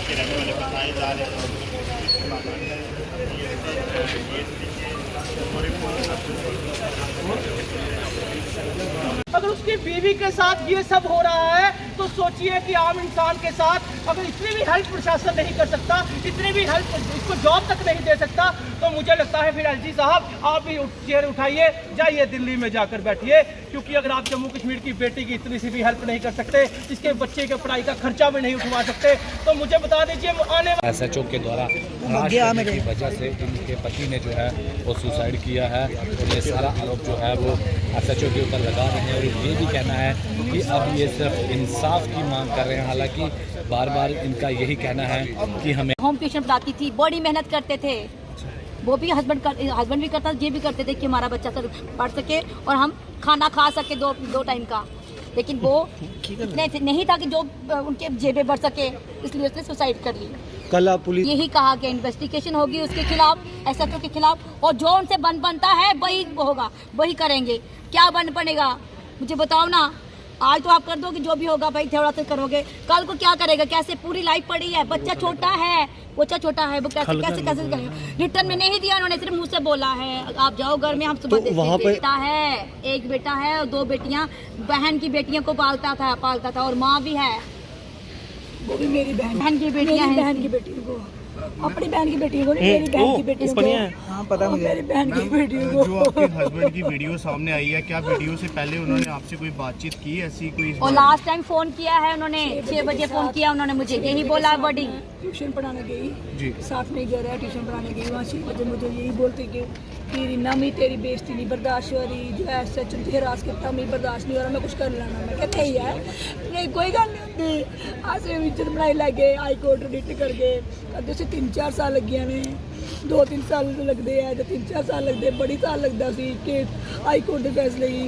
के रहने वाले बताए जा रहे हैं। अगर उसकी बीवी के साथ ये सब हो रहा है तो सोचिए कि आम इंसान के साथ अगर इतनी भी हेल्प प्रशासन नहीं कर सकता, इतनी भी हेल्प इसको जॉब तक नहीं दे सकता, तो मुझे लगता है फिर एलजी साहब आप भी चेयर उठाइए, जाइए दिल्ली में जाकर बैठिए। क्योंकि अगर आप जम्मू कश्मीर की बेटी की इतनी सी भी हेल्प नहीं कर सकते, इसके बच्चे के पढ़ाई का खर्चा भी नहीं उठवा सकते, तो मुझे बता दीजिए आने एसएचओ के द्वारा हरास करने की वजह से इनके पति ने जो है वो सुसाइड किया है और ये सारा आरोप जो है वो एसएचओ के ऊपर लगा रहे हैं। और ये भी कहना है कि अब ये सिर्फ इंसाफ की मांग कर रहे हैं। हालांकि बार बार इनका यही कहना है कि हमें होम ट्यूशन पढ़ाती थी, बड़ी मेहनत करते थे, वो भी हस्बैंड भी करता, ये भी करते थे कि हमारा बच्चा सब पढ़ सके और हम खाना खा सके दो टाइम का। लेकिन वो नहीं था कि जो उनके जेबें बढ़ सके, इसलिए उसने सुसाइड कर ली। कल पुलिस यही कहा कि इन्वेस्टिगेशन होगी उसके खिलाफ, एसएचओ के खिलाफ, और जो उनसे बनता है वही होगा, वही करेंगे। क्या बनेगा मुझे बताओ ना। आज तो आप कर दोगे जो भी होगा भाई, थोड़ा सा करोगे, कल को क्या करेगा? कैसे पूरी लाइफ पड़ी है, बच्चा छोटा है, वो कैसे करेगा? रिटर्न में नहीं दिया उन्होंने, सिर्फ मुंह से बोला है आप जाओ घर में, हम सुबह तो वहाँ पे एक बेटा है और 2 बेटियां, बहन की बेटियों को पालता था और माँ भी है, वो भी मेरी बहन की बेटियां हैं, बहन की बेटी को, अपनी बहन की बेटी को, मेरी बहन की बेटी को। हाँ पता मुझे, मेरी बहन की बेटी को। जो आपके हस्बैंड की वीडियो सामने आई है, क्या वीडियो से पहले उन्होंने आपसे कोई बातचीत की ऐसी कोई? और लास्ट टाइम फोन किया है उन्होंने, 6 बजे फोन किया उन्होंने मुझे, यही बोला बड़ी ट्यूशन पढ़ाने गई जी, साथ में घर है, ट्यूशन पढ़ाने गई वहाँ 6 बजे मुझे यही बोलते कि रीना मी तेरी बेइज्जती नहीं बर्दाश्त हो रही, जो ऐसा चुनती हरास करता मैं बर्दाश्त नहीं हो रहा, मैं कुछ कर लेना। मैं कहते ही है नहीं कोई गल नहीं होती, अस इज्जत बनाई लगे, हाई कोर्ट रिट कर गए, कदे से 3-4 साल लगिया ने, 2-3 साल लगते हैं, 3-4 साल लगते, बड़ी साल लगता सी कि हाई कोर्ट के फैसले की।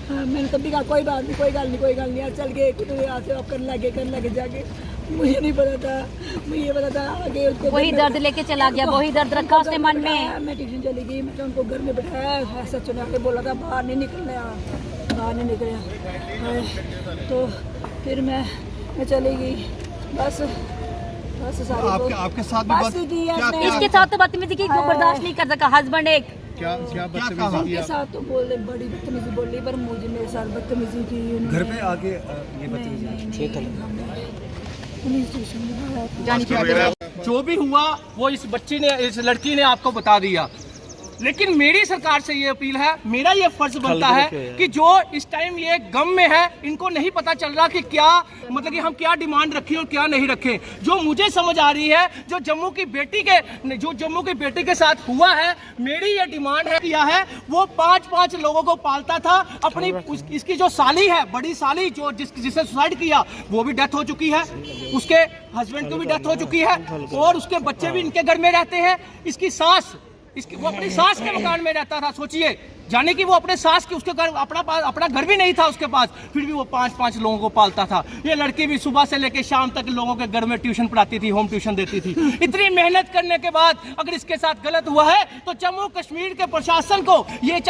मैंने कभी कहा कोई बात नहीं, कोई गल नहीं, चल गए करने लगे जाके, मुझे नहीं पता था, मुझे ये पता था आगे उसको वही दर्द लेके चला गया, वही दर्द रखा उसने मन में। मैं ट्यूशन चली गई, मैं उनको घर में बैठाया, सच ने आके बोला था बाहर नहीं निकलना, बाहर नहीं निकला, तो फिर मैं चली गई, बस सारी आपके साथ भी बस की है। इसके साथ तो बदतमीजी की बर्दाश्त नहीं कर सका हस्बैंड एक। क्या बदतमीजी के साथ तो बोले, बड़ी बदतमीजी बोली, पर मुझे मेरे साथ बदतमीजी की घर पे आके ये बदतमीजी पुलिस स्टेशन में। जो भी हुआ वो इस लड़की ने आपको बता दिया। लेकिन मेरी सरकार से ये अपील है, मेरा ये फर्ज बनता है कि जो इस टाइम ये गम में है, इनको नहीं पता चल रहा कि क्या मतलब कि हम क्या डिमांड रखें और क्या नहीं रखें। जो मुझे समझ आ रही है, जो जम्मू की बेटी के साथ हुआ है, मेरी ये डिमांड है किया है, वो 5-5 लोगों को पालता था। अपनी इसकी जो साली है, बड़ी साली जो जिसने सुसाइड किया, वो भी डेथ हो चुकी है, उसके हस्बैंड की भी डेथ हो चुकी है और उसके बच्चे भी इनके घर में रहते हैं। इसकी सास वो अपनी सास के मकान में रहता था, सोचिए, जाने कि वो अपने सास के उसके घर अपना घर भी नहीं था उसके पास, फिर भी वो 5-5 लोगों को पालता था। ये लड़की भी सुबह से लेकर शाम तक लोगों के घर में ट्यूशन पढ़ाती थी, होम ट्यूशन देती थी। इतनी मेहनत करने के बाद अगर इसके साथ गलत हुआ है तो जम्मू कश्मीर के प्रशासन को ये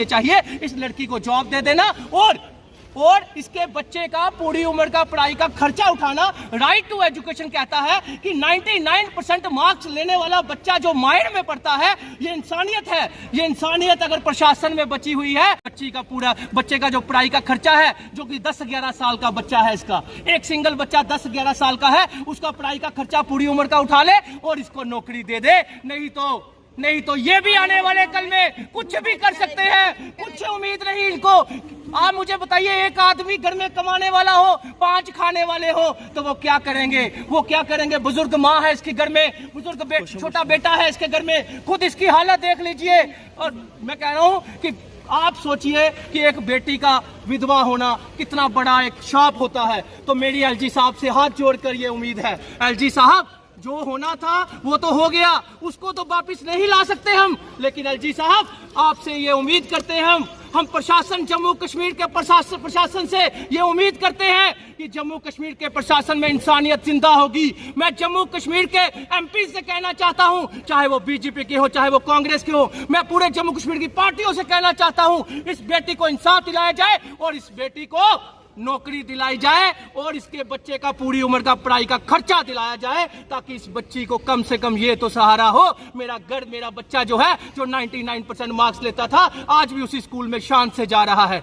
चाहिए, इस लड़की को जॉब दे देना और इसके बच्चे का पूरी उम्र का पढ़ाई का खर्चा उठाना। राइट टू एजुकेशन कहता है कि 99% मार्क्स लेने वाला बच्चा जो माइंड में पढ़ता है, ये इंसानियत है। ये इंसानियत अगर प्रशासन में बची हुई है, बच्चे का जो पढ़ाई का खर्चा है, जो कि 10-11 साल का बच्चा है, इसका एक सिंगल बच्चा 10-11 साल का है, उसका पढ़ाई का खर्चा पूरी उम्र का उठा ले और इसको नौकरी दे दे। नहीं तो ये भी आने वाले कल में कुछ भी कर सकते हैं, कुछ उम्मीद नहीं इनको। आप मुझे बताइए, एक आदमी घर में कमाने वाला हो, 5 खाने वाले हो, तो वो क्या करेंगे? बुजुर्ग माँ है इसके घर में, छोटा बेटा है इसके घर में, खुद इसकी हालत देख लीजिए। और मैं कह रहा हूँ कि आप सोचिए कि एक बेटी का विधवा होना कितना बड़ा एक शाप होता है। तो मेरी एलजी साहब से हाथ जोड़कर ये उम्मीद है, एलजी साहब, जो होना था वो तो हो गया, उसको तो वापस नहीं ला सकते हम, लेकिन एलजी साहब आपसे ये उम्मीद करते हैं हम प्रशासन, जम्मू कश्मीर के प्रशासन से ये उम्मीद करते हैं कि जम्मू कश्मीर के प्रशासन में इंसानियत जिंदा होगी। मैं जम्मू कश्मीर के एमपी से कहना चाहता हूं, चाहे वो बीजेपी के हो, चाहे वो कांग्रेस के हो, मैं पूरे जम्मू कश्मीर की पार्टियों से कहना चाहता हूं, इस बेटी को इंसाफ दिलाया जाए और इस बेटी को नौकरी दिलाई जाए और इसके बच्चे का पूरी उम्र का पढ़ाई का खर्चा दिलाया जाए, ताकि इस बच्ची को कम से कम ये तो सहारा हो। मेरा बच्चा जो है, जो 99% मार्क्स लेता था, आज भी उसी स्कूल में शान से जा रहा है।